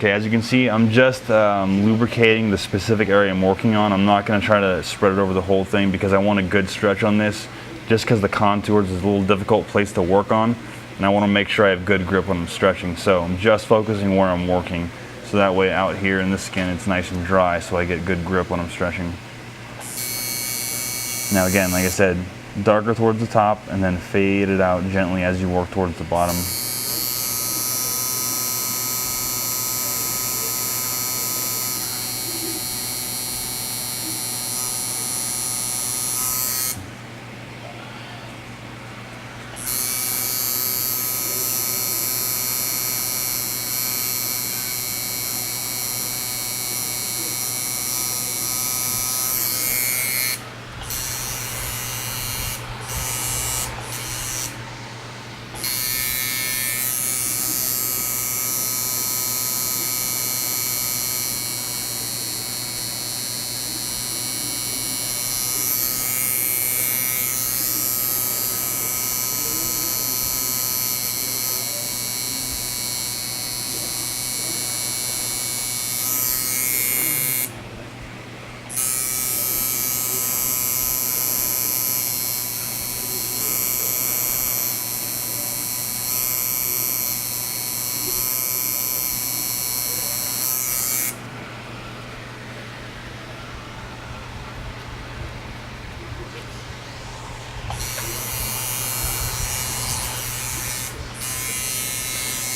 Okay, as you can see, I'm just lubricating the specific area I'm working on. I'm not going to try to spread it over the whole thing because I want a good stretch on this, just because the contours is a little difficult place to work on, and I want to make sure I have good grip when I'm stretching. So I'm just focusing where I'm working, so that way out here in the skin it's nice and dry, so I get good grip when I'm stretching. Now again, like I said, darker towards the top and then fade it out gently as you work towards the bottom.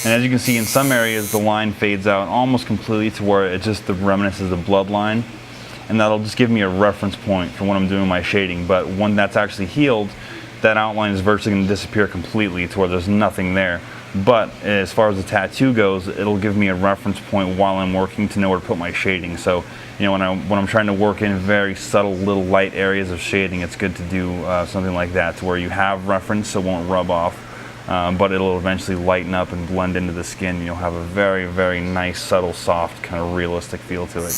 And as you can see, in some areas the line fades out almost completely to where it's just the remnants of the blood line, and that'll just give me a reference point for when I'm doing my shading. But when that's actually healed, that outline is virtually going to disappear completely to where there's nothing there. But as far as the tattoo goes, it'll give me a reference point while I'm working to know where to put my shading. So, you know, when I'm trying to work in very subtle little light areas of shading, it's good to do something like that, to where you have reference so it won't rub off. But it'll eventually lighten up and blend into the skin, and you'll have a very, very nice, subtle, soft, kind of realistic feel to it.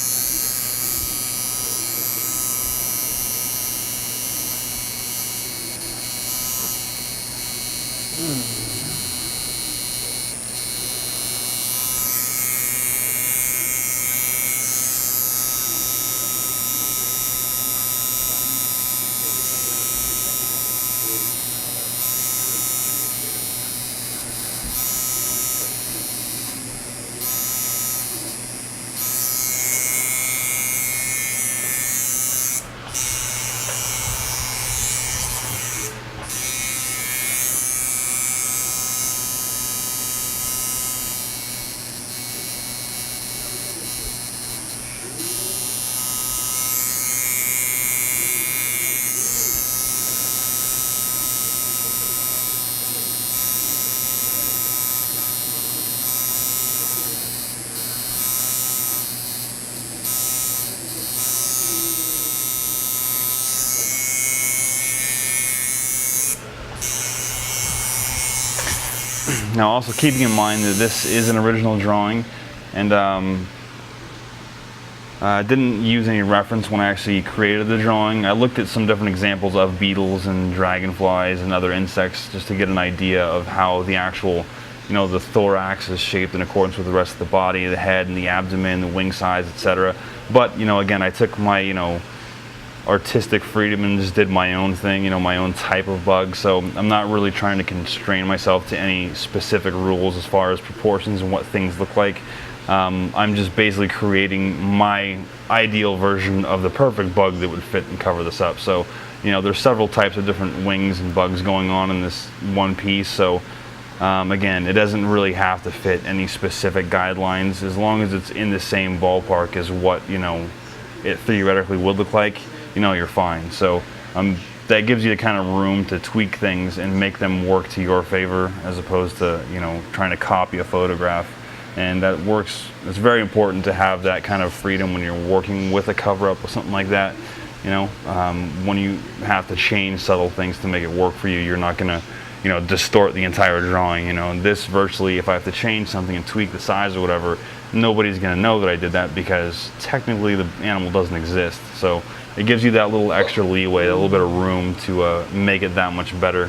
Now, also keeping in mind that this is an original drawing, and I didn't use any reference when I actually created the drawing. I looked at some different examples of beetles and dragonflies and other insects just to get an idea of how the actual, you know, the thorax is shaped in accordance with the rest of the body, the head and the abdomen, the wing size, etc. But, you know, again, I took my, you know, artistic freedom and just did my own thing, you know, my own type of bug. So I'm not really trying to constrain myself to any specific rules as far as proportions and what things look like. I'm just basically creating my ideal version of the perfect bug that would fit and cover this up. So, you know, there's several types of different wings and bugs going on in this one piece. So again, it doesn't really have to fit any specific guidelines, as long as it's in the same ballpark as what, you know, it theoretically would look like. You know, you're fine. So that gives you the kind of room to tweak things and make them work to your favor, as opposed to, you know, trying to copy a photograph. And that works. It's very important to have that kind of freedom when you're working with a cover-up or something like that. You know, when you have to change subtle things to make it work for you, you're not gonna, you know, distort the entire drawing. You know, and this virtually, if I have to change something and tweak the size or whatever, nobody's gonna know that I did that, because technically the animal doesn't exist. So it gives you that little extra leeway, a little bit of room to make it that much better.